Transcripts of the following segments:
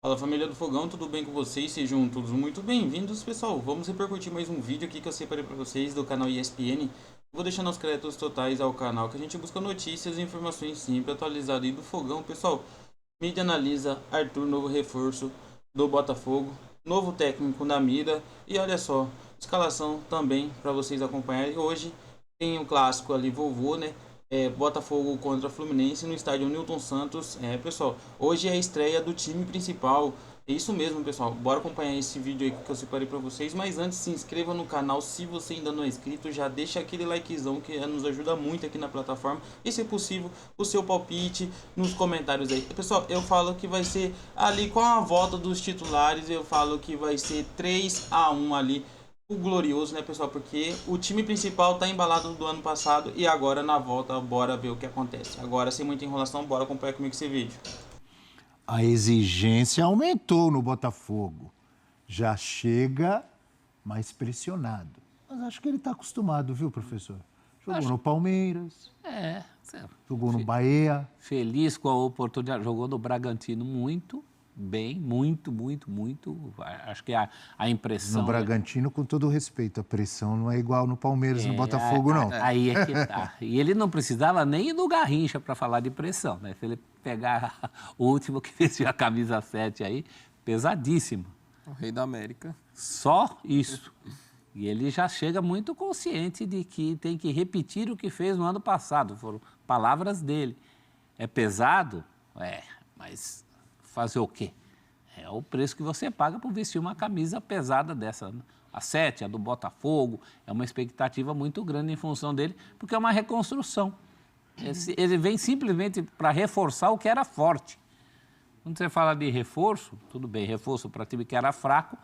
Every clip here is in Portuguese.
Fala família do Fogão, tudo bem com vocês? Sejam todos muito bem-vindos, pessoal. Vamos repercutir mais um vídeo aqui que eu separei para vocês do canal ESPN. Vou deixando os créditos totais ao canal que a gente busca notícias e informações sempre atualizadas aí do Fogão, pessoal. Mídia analisa Arthur, novo reforço do Botafogo, novo técnico na mira e olha só, escalação também para vocês acompanharem. Hoje tem um clássico ali, vovô, né? Botafogo contra Fluminense no estádio Newton Santos. Pessoal, hoje é a estreia do time principal. É isso mesmo, pessoal. Bora acompanhar esse vídeo aí que eu separei para vocês. Mas antes, se inscreva no canal. Se você ainda não é inscrito, já deixa aquele likezão que nos ajuda muito aqui na plataforma. E, se possível, o seu palpite nos comentários aí. Pessoal, eu falo que vai ser ali com a volta dos titulares. Eu falo que vai ser 3-1 ali o glorioso, né, pessoal? Porque o time principal tá embalado do ano passado e agora na volta, bora ver o que acontece. Agora, sem muita enrolação, bora acompanhar comigo esse vídeo. A exigência aumentou no Botafogo. Já chega mais pressionado. Mas acho que ele está acostumado, viu, professor? Jogou no Palmeiras, jogou no Bahia. Feliz com a oportunidade. Jogou no Bragantino muito bem, muito. Acho que a impressão... No Bragantino, com todo respeito, a pressão não é igual no Palmeiras e no Botafogo, não. Aí é que tá. E ele não precisava nem ir no Garrincha para falar de pressão, né? Se ele pegar o último que vestiu a camisa 7 aí, pesadíssimo. O Rei da América. Só isso. E ele já chega muito consciente de que tem que repetir o que fez no ano passado. Foram palavras dele. É pesado? Mas fazer o quê? É o preço que você paga por vestir uma camisa pesada dessa. A 7, a do Botafogo, é uma expectativa muito grande em função dele, porque é uma reconstrução. Ele vem simplesmente para reforçar o que era forte. Quando você fala de reforço, tudo bem, reforço para time que era fraco,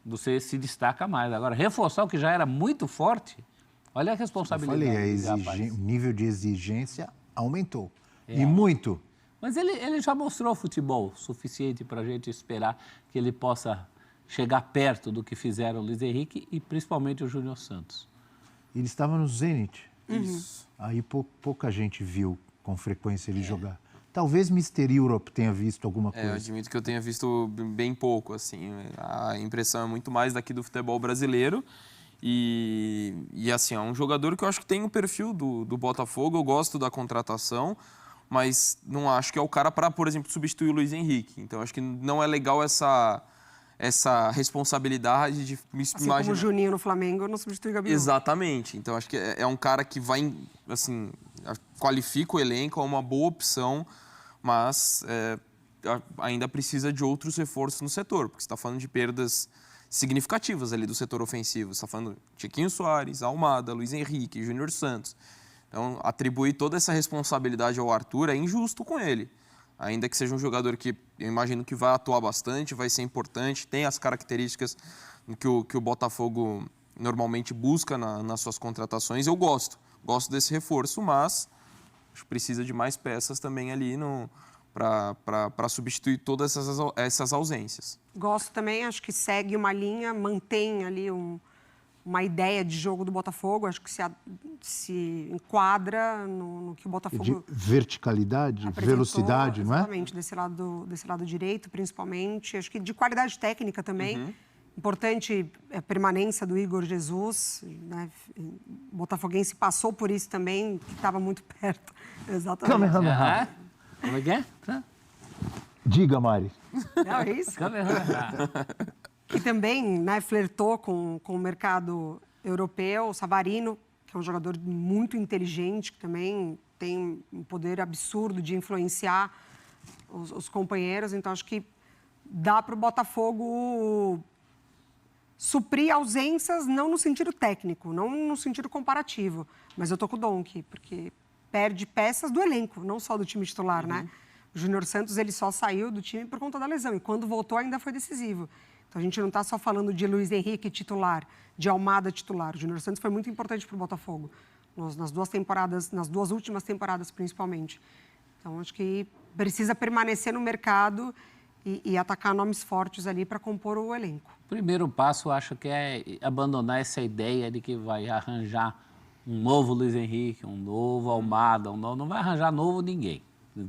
você se destaca mais. Agora, reforçar o que já era muito forte, olha a responsabilidade. Eu falei, o nível de exigência aumentou. E muito. Mas ele já mostrou futebol suficiente para a gente esperar que ele possa chegar perto do que fizeram o Luiz Henrique e principalmente o Júnior Santos. Ele estava no Zenit. Isso. Aí pouca gente viu com frequência ele jogar. Talvez Mister Europe tenha visto alguma coisa. Eu admito que eu tenha visto bem pouco, assim. A impressão é muito mais daqui do futebol brasileiro. E assim, é um jogador que eu acho que tem o perfil do Botafogo. Eu gosto da contratação, mas não acho que é o cara para, por exemplo, substituir o Luiz Henrique. Então, acho que não é legal essa responsabilidade de assim como o Juninho no Flamengo não substitui o Gabigol. Exatamente. Então, acho que é um cara que vai, assim, qualifica o elenco, é uma boa opção, mas ainda precisa de outros reforços no setor, porque você está falando de perdas significativas ali do setor ofensivo. Você está falando de Tiquinho Soares, Almada, Luiz Henrique, Júnior Santos. Então, atribuir toda essa responsabilidade ao Arthur é injusto com ele. Ainda que seja um jogador que eu imagino que vai atuar bastante, vai ser importante, tem as características que o Botafogo normalmente busca nas suas contratações. Eu gosto desse reforço, mas acho que precisa de mais peças também ali para substituir todas essas ausências. Gosto também, acho que segue uma linha, mantém ali uma ideia de jogo do Botafogo, acho que se enquadra no que o Botafogo... De verticalidade, velocidade, não é? Exatamente, desse lado direito, principalmente. Acho que de qualidade técnica também. Importante a permanência do Igor Jesus, né? O botafoguense passou por isso também, que estava muito perto. Exatamente. Como é que é? Diga, Mari. Não, é isso? Que também, né, flertou com o mercado europeu, o Savarino, que é um jogador muito inteligente, que também tem um poder absurdo de influenciar os companheiros. Então, acho que dá para o Botafogo suprir ausências, não no sentido técnico, não no sentido comparativo. Mas eu tô com o Donk, porque perde peças do elenco, não só do time titular, né? O Júnior Santos, ele só saiu do time por conta da lesão, e quando voltou ainda foi decisivo. Então, a gente não está só falando de Luiz Henrique titular, de Almada titular. O Júnior Santos foi muito importante para o Botafogo, nas duas últimas temporadas, principalmente. Então, acho que precisa permanecer no mercado e atacar nomes fortes ali para compor o elenco. O primeiro passo, acho que é abandonar essa ideia de que vai arranjar um novo Luiz Henrique, um novo Almada, não vai arranjar novo ninguém.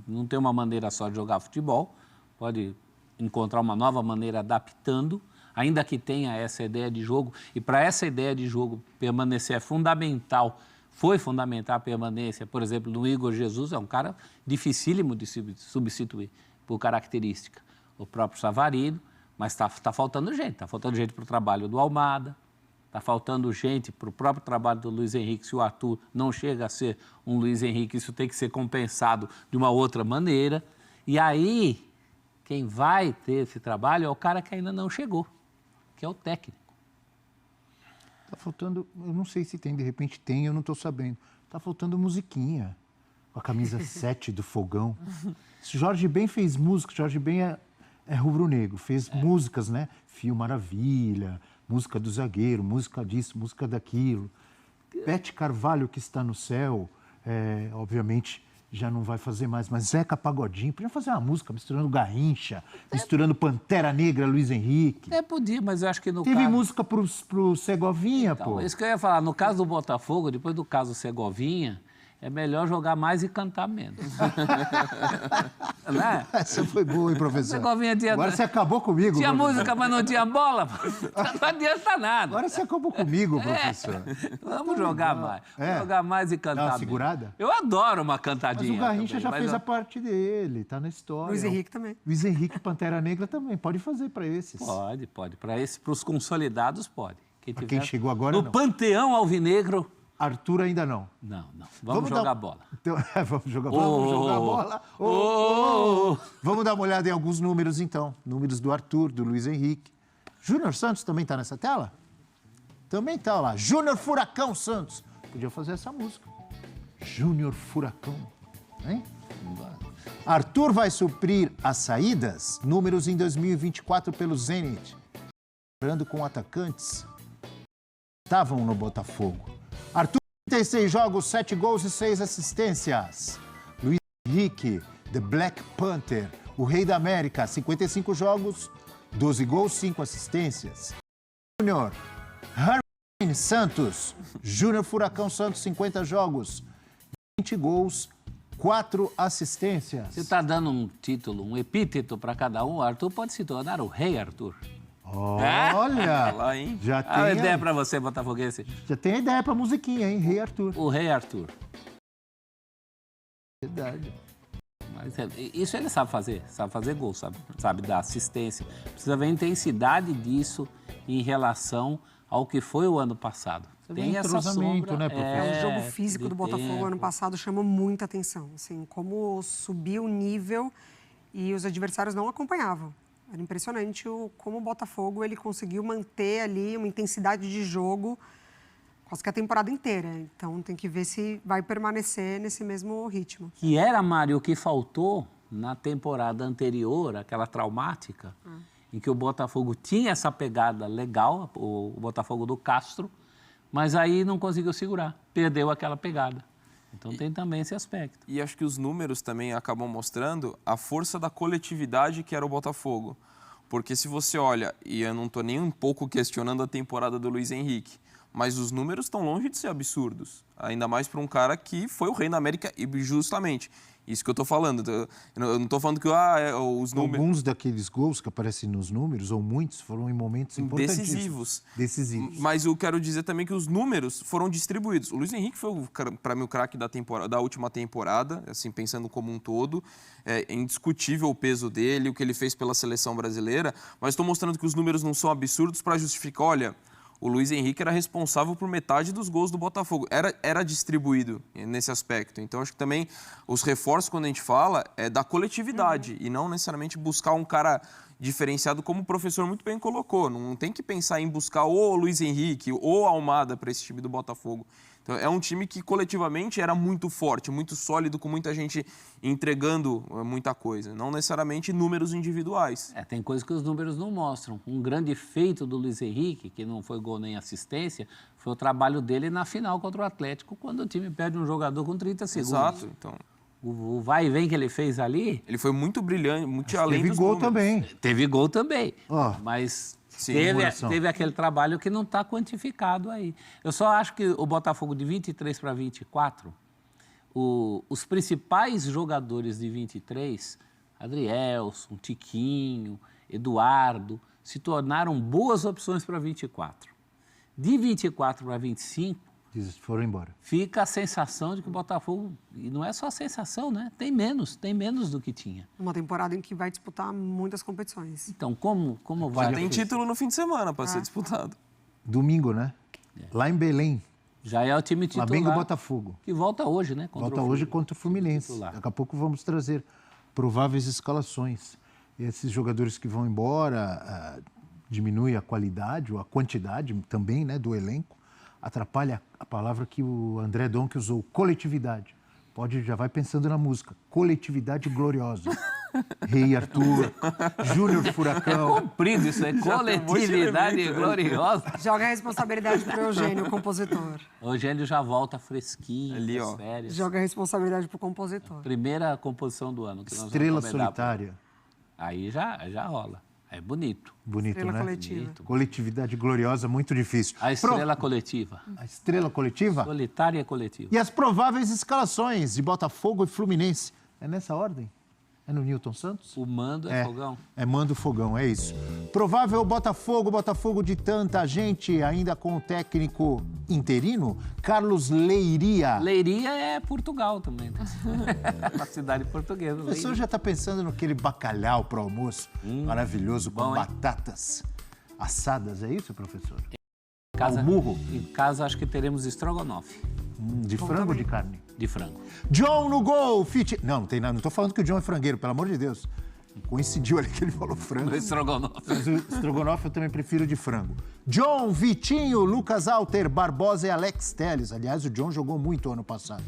Não tem uma maneira só de jogar futebol, pode encontrar uma nova maneira adaptando, ainda que tenha essa ideia de jogo. E para essa ideia de jogo permanecer é fundamental, foi fundamental a permanência, por exemplo, do Igor Jesus, é um cara dificílimo de substituir por característica. O próprio Savarino, mas está faltando gente para o trabalho do Almada, está faltando gente para o próprio trabalho do Luiz Henrique. Se o Arthur não chega a ser um Luiz Henrique, isso tem que ser compensado de uma outra maneira. E aí, quem vai ter esse trabalho é o cara que ainda não chegou, que é o técnico. Está faltando, eu não sei se tem, de repente tem, eu não estou sabendo. Está faltando musiquinha, com a camisa 7 do Fogão. Jorge Ben fez música, Jorge Ben é rubro-negro, fez músicas, né? Fio Maravilha, música do Zagueiro, música disso, música daquilo. Bete Carvalho, que está no céu, obviamente já não vai fazer mais, mas Zeca Pagodinho, podia fazer uma música misturando Garrincha, misturando Pantera Negra, Luiz Henrique. Podia, mas eu acho que no Teve caso... música pro Segovinha, então, pô. Isso que eu ia falar, no caso do Botafogo, depois do caso Segovinha, é melhor jogar mais e cantar menos. Né? Essa foi boa, hein, professor? Segovinha tinha... Agora você acabou comigo, Tinha professor. música, mas não tinha bola. Não adianta nada. Agora você acabou comigo, professor. Vamos jogar mais. É. Jogar mais e Dá cantar uma menos. segurada? Eu adoro uma Mas cantadinha. o Garrincha também, já mas fez eu- a parte dele, tá na história. Luiz Henrique também. Luiz Henrique, Pantera Negra também, pode fazer para esses. Pode. Para os consolidados, pode. Pra quem tiver chegou agora, no não. panteão alvinegro, Arthur ainda não. não. Vamos jogar dar- bola. Então, vamos jogar Ô, bola. ô. Vamos dar uma olhada em alguns números, então. Números do Arthur, do Luiz Henrique. Júnior Santos também está nessa tela? Também está lá. Júnior Furacão Santos. Podia fazer essa música. Júnior Furacão. Hein? Arthur vai suprir as saídas? Números em 2024 pelo Zenit. Lembrando com atacantes estavam no Botafogo. Arthur, 36 jogos, 7 gols e 6 assistências. Luiz Henrique, The Black Panther, o Rei da América, 55 jogos, 12 gols, 5 assistências. Júnior, Hurricane Santos, Júnior Furacão Santos, 50 jogos, 20 gols, 4 assistências. Você está dando um título, um epíteto para cada um. O Arthur pode se tornar o Rei Arthur. Olha, lá, hein? já Ah, uma ideia tem, para você, botafoguense. já tem ideia para musiquinha, hein? Rei Arthur. O Rei Arthur. Verdade. Mas isso ele sabe fazer gol, sabe dar assistência. Precisa ver a intensidade disso em relação ao que foi o ano passado. vê Tem essa entrosamento, sombra, né, professor? O jogo físico de do Botafogo tempo. ano passado chamou muita atenção. Assim, como subiu o nível e os adversários não acompanhavam. Era impressionante como o Botafogo ele conseguiu manter ali uma intensidade de jogo quase que a temporada inteira. Então tem que ver se vai permanecer nesse mesmo ritmo. Que era, Mário, o que faltou na temporada anterior, aquela traumática, em que o Botafogo tinha essa pegada legal, o Botafogo do Castro, mas aí não conseguiu segurar, perdeu aquela pegada. Então tem também esse aspecto. E acho que os números também acabam mostrando a força da coletividade que era o Botafogo. Porque se você olha, e eu não estou nem um pouco questionando a temporada do Luiz Henrique, mas os números estão longe de ser absurdos. Ainda mais para um cara que foi o Rei da América, e justamente, isso que eu estou falando. Eu não estou falando que os números... Alguns daqueles gols que aparecem nos números, ou muitos, foram em momentos importantíssimos. Decisivos. Mas eu quero dizer também que os números foram distribuídos. O Luiz Henrique foi, para mim, o craque da última temporada, assim, pensando como um todo. É indiscutível o peso dele, o que ele fez pela seleção brasileira, mas estou mostrando que os números não são absurdos para justificar, olha... O Luiz Henrique era responsável por metade dos gols do Botafogo. Era distribuído nesse aspecto. Então, acho que também os reforços, quando a gente fala, é da coletividade e não necessariamente buscar um cara diferenciado, como o professor muito bem colocou. Não tem que pensar em buscar ou o Luiz Henrique ou a Almada para esse time do Botafogo. Então, é um time que coletivamente era muito forte, muito sólido, com muita gente entregando muita coisa. Não necessariamente números individuais. Tem coisas que os números não mostram. Um grande feito do Luiz Henrique, que não foi gol nem assistência, foi o trabalho dele na final contra o Atlético, quando o time perde um jogador com 30 segundos. Exato. Então, O vai e vem que ele fez ali... ele foi muito brilhante, muito além Teve dos gol números. também. Teve gol também, Ó, mas sim, teve aquele trabalho que não está quantificado aí. Eu só acho que o Botafogo de 23 para 24, os principais jogadores de 23, Adrielson, Tiquinho, Eduardo, se tornaram boas opções para 24. De 24 para 25, Eles foram embora. fica a sensação de que o Botafogo, e não é só a sensação, né? Tem menos do que tinha. Uma temporada em que vai disputar muitas competições. Então, como vai... Já tem título no fim de semana para ser disputado. Domingo, né? Lá em Belém, Já é o time titular. Flamengo e Botafogo. Que volta hoje, né? Volta hoje contra o Fluminense. Titular. Daqui a pouco vamos trazer prováveis escalações. Esses jogadores que vão embora diminui a qualidade ou a quantidade também, né, do elenco. Atrapalha a palavra que o André Donk usou, coletividade. Já vai pensando na música. Coletividade gloriosa. Rei Arthur, Júnior Furacão. Comprido isso aí, coletividade gloriosa. Joga a responsabilidade para o Eugênio, o compositor. O Eugênio já volta fresquinho, Ali, das ó. férias. Joga a responsabilidade para o compositor. Primeira composição do ano. Que nós Estrela vamos encomendar solitária. Aí já rola. É bonito. Bonito, Estrela né? coletiva. Bonito. Coletividade gloriosa, muito difícil. A estrela coletiva. A estrela coletiva? Solitária coletiva. E as prováveis escalações de Botafogo e Fluminense. É nessa ordem? É no Newton Santos? O mando é fogão. É mando fogão, é isso. Provável Botafogo de tanta gente, ainda com o técnico interino, Carlos Leiria. Leiria é Portugal também. Né? Uma cidade portuguesa. O professor Leiria. já está pensando naquele bacalhau para o almoço, maravilhoso, com bom, hein? batatas assadas, é isso, professor? Casa, Ao murro? Em casa acho que teremos estrogonofe De frango ou de carne? de frango. John no gol, Não, não tem nada, não estou falando que o John é frangueiro, pelo amor de Deus. Coincidiu ali que ele falou frango. No estrogonofe. Mas o estrogonofe eu também prefiro de frango. John, Vitinho, Lucas Alter, Barbosa e Alex Telles. Aliás, o John jogou muito ano passado.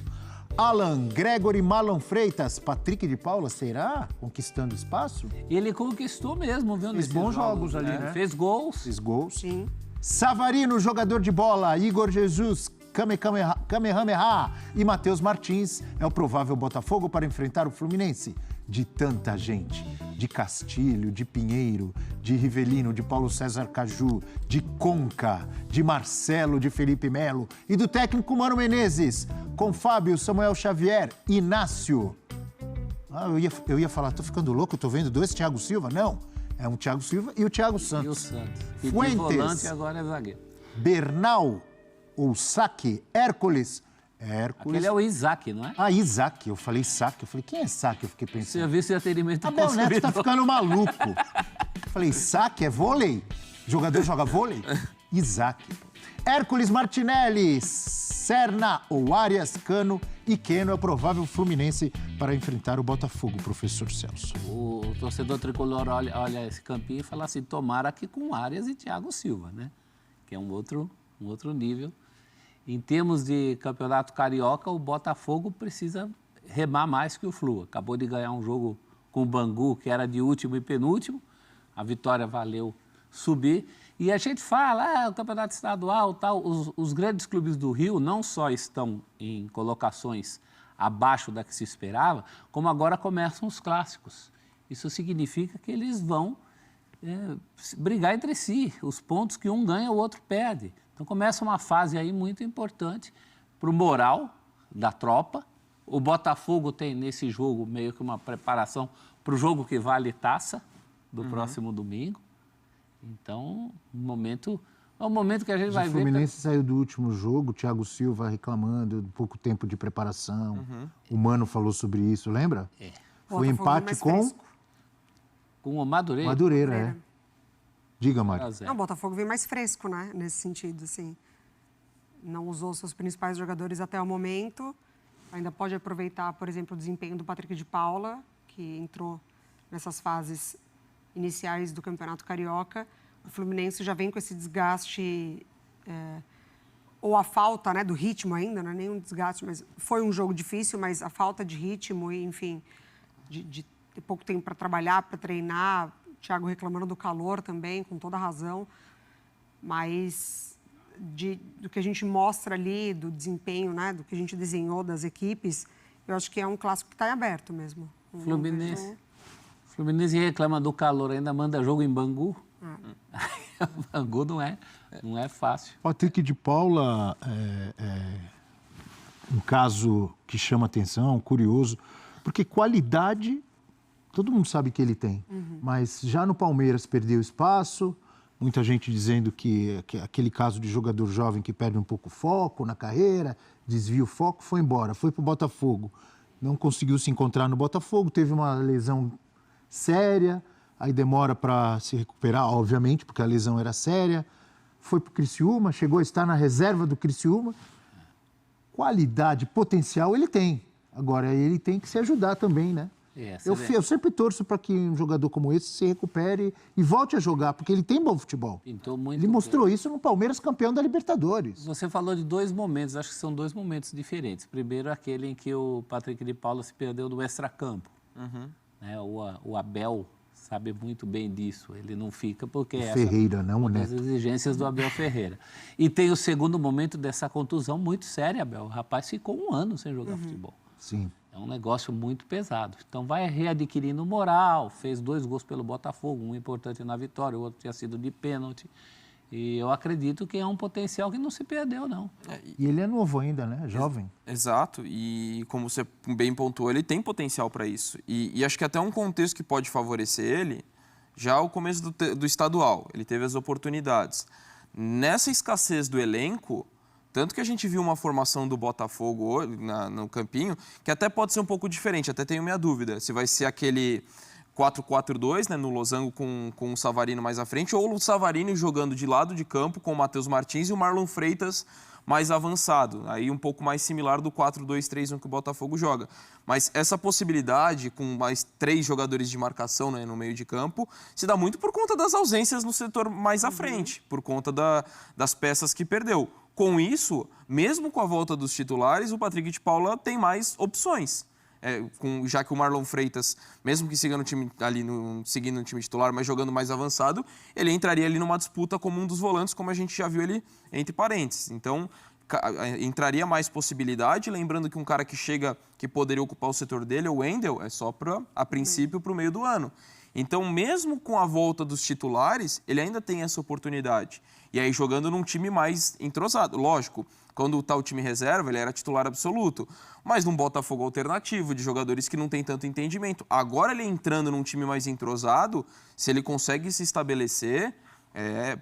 Alan, Gregory, Marlon Freitas, Patrick de Paula, será? Conquistando espaço? E ele conquistou mesmo, viu? Fez nesses bons jogos ali, né? Fez gols. Esses gols. Sim. Savarino, jogador de bola, Igor Jesus, Kamehameha e Matheus Martins é o provável Botafogo para enfrentar o Fluminense. De tanta gente, de Castilho, de Pinheiro, de Rivelino, de Paulo César Caju, de Conca, de Marcelo, de Felipe Melo e do técnico Mano Menezes, com Fábio, Samuel Xavier, Inácio. Eu ia falar, tô ficando louco, tô vendo dois Thiago Silva. Não, é um Thiago Silva e o Thiago E o Santos. Santos. E de Fuentes. volante agora é zagueiro. Bernal, ou Saque, Hércules. Hércules. Aquele é o Isaac, não é? Ah, Isaac. Eu falei Saque. Eu falei, quem é Saque? Eu fiquei pensando. Serviço de atendimento ao Abel Neto tá consumidor. ficando maluco. Eu falei, Saque é vôlei? Jogador joga vôlei? Isaac. Hércules Martinelli, Serna ou Arias, Cano e Queno é o provável Fluminense para enfrentar o Botafogo, professor Celso. O torcedor tricolor olha esse campinho e fala assim, tomara que com Arias e Thiago Silva, né? Que é um outro nível. Em termos de campeonato carioca, o Botafogo precisa remar mais que o Flu. Acabou de ganhar um jogo com o Bangu, que era de último e penúltimo. A vitória valeu subir. E a gente fala, o campeonato estadual, tal. Os grandes clubes do Rio não só estão em colocações abaixo da que se esperava, como agora começam os clássicos. Isso significa que eles vão brigar entre si. Os pontos que um ganha, o outro perde. Então começa uma fase aí muito importante para o moral da tropa. O Botafogo tem nesse jogo meio que uma preparação para o jogo que vale taça do próximo domingo. Então, é um momento que a gente vai O ver... Fluminense saiu do último jogo, o Thiago Silva reclamando de pouco tempo de preparação. O Mano falou sobre isso, lembra? Foi Botafogo empate mais com fresco. Com o Madureira. Madureira, é. Diga, Mário. 0 a 0. Não, o Botafogo vem mais fresco, né? Nesse sentido, assim. Não usou seus principais jogadores até o momento. Ainda pode aproveitar, por exemplo, o desempenho do Patrick de Paula, que entrou nessas fases iniciais do Campeonato Carioca. O Fluminense já vem com esse desgaste, ou a falta, né, do ritmo ainda, não é nem um desgaste, mas foi um jogo difícil, mas a falta de ritmo e, enfim, de ter pouco tempo para trabalhar, para treinar. O Thiago reclamando do calor também, com toda razão. Mas do que a gente mostra ali, do desempenho, né, do que a gente desenhou das equipes, eu acho que é um clássico que está em aberto mesmo. Fluminense reclama do calor, ainda manda jogo em Bangu. Bangu não é fácil. Patrick de Paula é um caso que chama atenção, curioso, porque qualidade Todo mundo sabe que ele tem. Mas já no Palmeiras perdeu espaço, muita gente dizendo que aquele caso de jogador jovem que perde um pouco o foco na carreira, desvia o foco, foi embora, foi para o Botafogo. Não conseguiu se encontrar no Botafogo, teve uma lesão séria, aí demora para se recuperar, obviamente, porque a lesão era séria. Foi para o Criciúma, chegou a estar na reserva do Criciúma. Qualidade, potencial, ele tem. Agora, ele tem que se ajudar também, né? Eu sempre torço para que um jogador como esse se recupere e volte a jogar, porque ele tem bom futebol. Ele mostrou isso no Palmeiras, campeão da Libertadores. Você falou de 2 momentos, acho que são 2 momentos diferentes. Primeiro, aquele em que o Patrick de Paula se perdeu do extracampo. Né? O Abel sabe muito bem disso. Ele não fica porque Ferreira, não o Neto. As exigências do Abel Ferreira. E tem o segundo momento dessa contusão muito séria, Abel. O rapaz ficou 1 ano sem jogar futebol. Sim. É um negócio muito pesado. Então, vai readquirindo moral. Fez 2 gols pelo Botafogo, um importante na vitória, o outro tinha sido de pênalti. E eu acredito que é um potencial que não se perdeu, não. E ele é novo ainda, né? Jovem. Exato. E como você bem pontuou, ele tem potencial para isso. E acho que até um contexto que pode favorecer ele, já o começo do estadual. Ele teve as oportunidades. Nessa escassez do elenco, tanto que a gente viu uma formação do Botafogo no campinho, que até pode ser um pouco diferente, até tenho minha dúvida, se vai ser aquele 4-4-2, né, no losango com o Savarino mais à frente, ou o Savarino jogando de lado de campo com o Matheus Martins e o Marlon Freitas mais avançado, aí um pouco mais similar do 4-2-3-1 que o Botafogo joga. Mas essa possibilidade, com mais 3 jogadores de marcação, né, no meio de campo, se dá muito por conta das ausências no setor mais à frente, por conta das peças que perdeu. Com isso, mesmo com a volta dos titulares, o Patrick de Paula tem mais opções. Já que o Marlon Freitas, mesmo que siga no time ali seguindo no time titular, mas jogando mais avançado, ele entraria ali numa disputa como um dos volantes, como a gente já viu ele entre parênteses. Então, entraria mais possibilidade, lembrando que um cara que chega, que poderia ocupar o setor dele, o Wendel, é só a princípio para o meio do ano. Então, mesmo com a volta dos titulares, ele ainda tem essa oportunidade. E aí jogando num time mais entrosado. Lógico, quando está o time reserva, ele era titular absoluto. Mas num Botafogo alternativo, de jogadores que não tem tanto entendimento. Agora ele entrando num time mais entrosado, se ele consegue se estabelecer,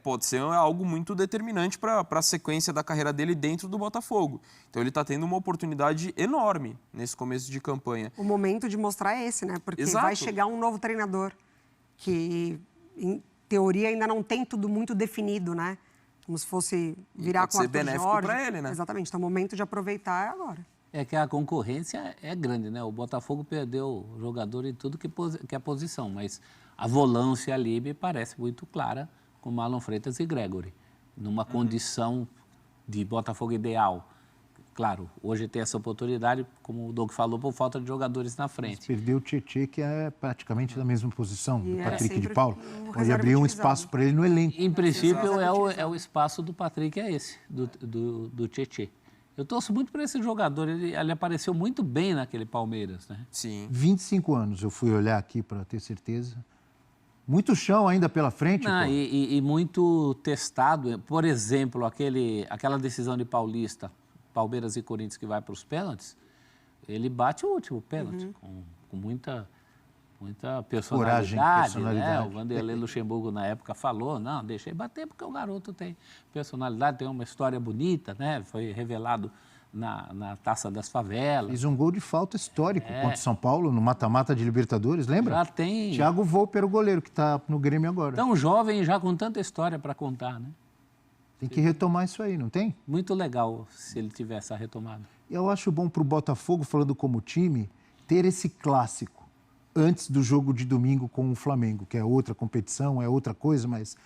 pode ser algo muito determinante para a sequência da carreira dele dentro do Botafogo. Então ele está tendo uma oportunidade enorme nesse começo de campanha. O momento de mostrar é esse, né? Porque Exato. Vai chegar um novo treinador que, em teoria, ainda não tem tudo muito definido, né? Como se fosse virar com o Arthur Jorge. Pode ser benéfico para ele, né? Exatamente. Então o momento de aproveitar é agora. É que a concorrência é grande, né? O Botafogo perdeu jogador em tudo que é posição, mas a volância ali me parece muito clara com Marlon Freitas e Gregory, numa condição de Botafogo ideal. Claro, hoje tem essa oportunidade, como o Doug falou, por falta de jogadores na frente. Mas perdeu o Tietê, que é praticamente da mesma posição do Patrick de Paula. Pode reserva abrir um utilizado. espaço para ele no elenco. Em princípio, é o espaço do Patrick, é esse, do Tietê. Eu torço muito para esse jogador, ele apareceu muito bem naquele Palmeiras, né? Sim. 25 anos, eu fui olhar aqui para ter certeza. Muito chão ainda pela frente. Não, e muito testado. Por exemplo, aquela decisão de Paulista, Palmeiras e Corinthians, que vai para os pênaltis, ele bate o último pênalti com muita personalidade. Coragem, né? O Vanderlei Luxemburgo, na época, falou, não, deixei bater porque o garoto tem personalidade, tem uma história bonita, né? Foi revelado na Taça das Favelas. Fez um gol de falta histórico contra o São Paulo, no mata-mata de Libertadores, lembra? Já tem. Thiago Volpe era o goleiro que está no Grêmio agora. Tão jovem já com tanta história para contar, né? Tem que retomar isso aí, não tem? Muito legal se ele tiver essa retomada. Eu acho bom para o Botafogo, falando como time, ter esse clássico antes do jogo de domingo com o Flamengo, que é outra competição, é outra coisa, mas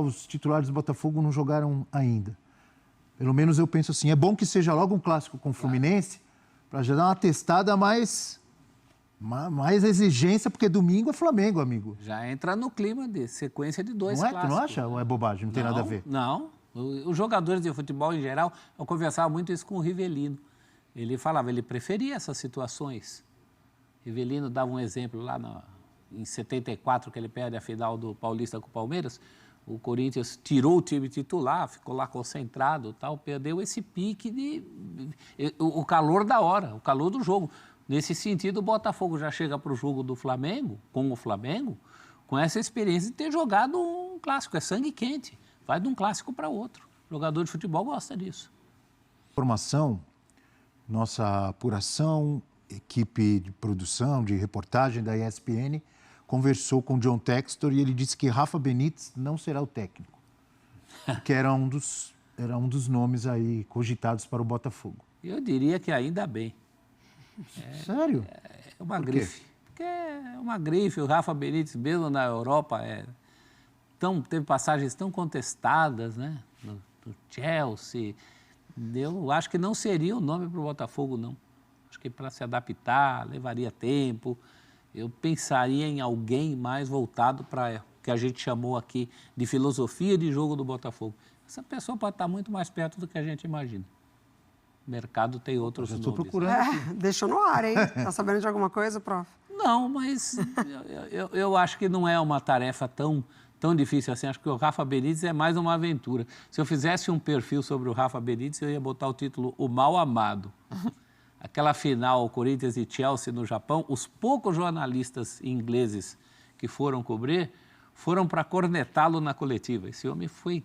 os titulares do Botafogo não jogaram ainda. Pelo menos eu penso assim, é bom que seja logo um clássico com o Fluminense, para já dar uma testada mais exigência, porque domingo é Flamengo, amigo. Já entra no clima de sequência de 2 Não é? clássicos. Tu não acha? Ou é bobagem? Não tem nada a ver? Não. Os jogadores de futebol, em geral, eu conversava muito isso com o Rivelino. Ele falava, ele preferia essas situações. Rivelino dava um exemplo lá em 74, que ele perde a final do Paulista com o Palmeiras. O Corinthians tirou o time titular, ficou lá concentrado, tal, perdeu esse pique o calor da hora, o calor do jogo. Nesse sentido, o Botafogo já chega para o jogo do Flamengo, com o Flamengo, com essa experiência de ter jogado um clássico. É sangue quente, vai de um clássico para outro. O jogador de futebol gosta disso. Informação, nossa apuração, equipe de produção, de reportagem da ESPN, conversou com John Textor e ele disse que Rafa Benítez não será o técnico, que era um dos nomes aí cogitados para o Botafogo. Eu diria que ainda bem. Sério? É uma Por quê? grife. Porque é uma grife. O Rafa Benítez, mesmo na Europa, teve passagens tão contestadas, né? No Chelsea. Eu acho que não seria o nome para o Botafogo, não. Acho que para se adaptar levaria tempo. Eu pensaria em alguém mais voltado para o que a gente chamou aqui de filosofia de jogo do Botafogo. Essa pessoa pode estar muito mais perto do que a gente imagina. O mercado tem outros Já nomes. estou procurando. Deixou no ar, hein? Tá sabendo de alguma coisa, prof? Não, mas eu acho que não é uma tarefa tão difícil assim. Acho que o Rafa Benítez é mais uma aventura. Se eu fizesse um perfil sobre o Rafa Benítez, eu ia botar o título O Mal Amado. Aquela final, Corinthians e Chelsea no Japão, os poucos jornalistas ingleses que foram cobrir foram para cornetá-lo na coletiva. Esse homem foi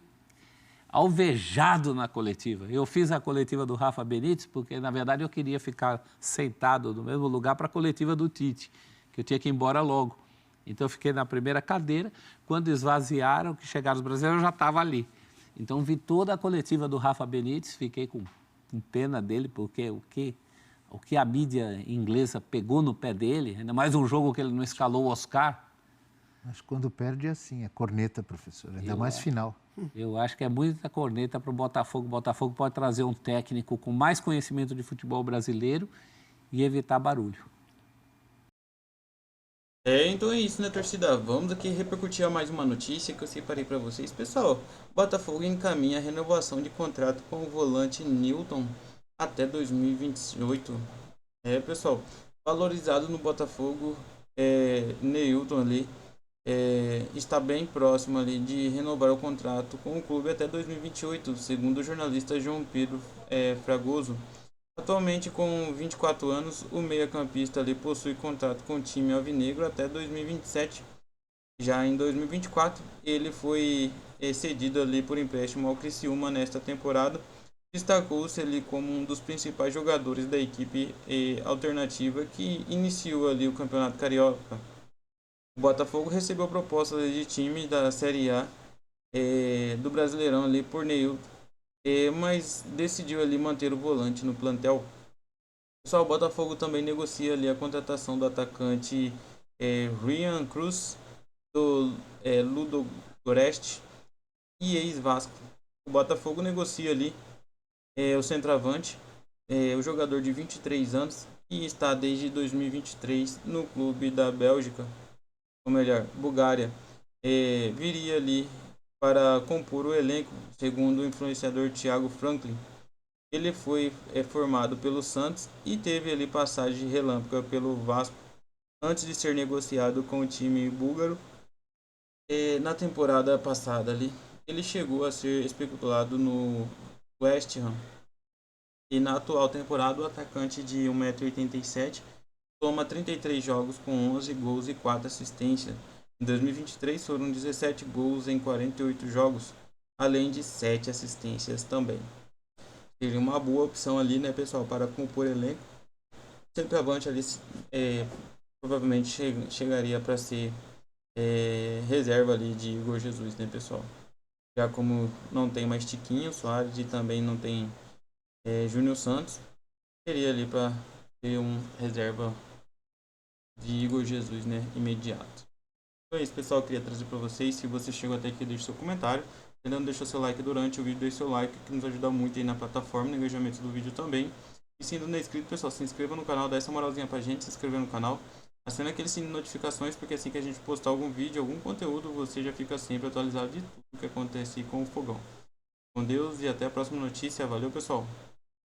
alvejado na coletiva. Eu fiz a coletiva do Rafa Benítez porque, na verdade, eu queria ficar sentado no mesmo lugar para a coletiva do Tite, que eu tinha que ir embora logo. Então, eu fiquei na primeira cadeira. Quando esvaziaram, que chegaram os brasileiros, eu já estava ali. Então, vi toda a coletiva do Rafa Benítez, fiquei com pena dele, porque o que a mídia inglesa pegou no pé dele, ainda mais um jogo que ele não escalou o Oscar. Mas quando perde é assim, é corneta, professor, ainda mais final. Eu acho que é muita corneta para o Botafogo. O Botafogo pode trazer um técnico com mais conhecimento de futebol brasileiro e evitar barulho. Então é isso, né, torcida? Vamos aqui repercutir mais uma notícia que eu separei para vocês. Pessoal, o Botafogo encaminha a renovação de contrato com o volante Newton até 2028. Pessoal, valorizado no Botafogo, Newton ali está bem próximo ali de renovar o contrato com o clube até 2028, segundo o jornalista João Pedro Fragoso. Atualmente, com 24 anos, o meia-campista ali possui contrato com o time alvinegro até 2027. Já em 2024, ele foi cedido ali por empréstimo ao Criciúma nesta temporada. Destacou-se ali como um dos principais jogadores da equipe alternativa que iniciou ali o Campeonato Carioca. O Botafogo recebeu propostas de time da Série A do Brasileirão ali por Neilton, mas decidiu ali manter o volante no plantel. Pessoal, o Botafogo também negocia ali a contratação do atacante Ryan Cruz, do Ludogorets e ex-Vasco. O Botafogo negocia ali o centroavante, o jogador de 23 anos, que está desde 2023 no clube da Bélgica, ou melhor, Bulgária. Viria ali para compor o elenco, segundo o influenciador Thiago Franklin. Ele foi formado pelo Santos e teve ali passagem relâmpago pelo Vasco antes de ser negociado com o time búlgaro. Na temporada passada ali, ele chegou a ser especulado no West Ham. E na atual temporada, o atacante de 1,87 m toma 33 jogos com 11 gols e 4 assistências. Em 2023 foram 17 gols em 48 jogos, além de 7 assistências também. Seria uma boa opção ali, né, pessoal, para compor elenco. Centroavante ali provavelmente chegaria para ser reserva ali de Igor Jesus, né, pessoal? Já como não tem mais Tiquinho Soares e também não tem Júnior Santos, seria ali para ter um reserva de Igor Jesus, né, imediato. Então é isso, pessoal, eu queria trazer para vocês. Se você chegou até aqui, deixe seu comentário. Se ainda não deixou seu like durante o vídeo, deixe seu like, que nos ajuda muito aí na plataforma, no engajamento do vídeo também. E se ainda não é inscrito, pessoal, se inscreva no canal, dá essa moralzinha pra gente, se inscrever no canal. Acione aquele sininho de notificações, porque assim que a gente postar algum vídeo, algum conteúdo, você já fica sempre atualizado de tudo que acontece com o Fogão. Com Deus e até a próxima notícia. Valeu, pessoal!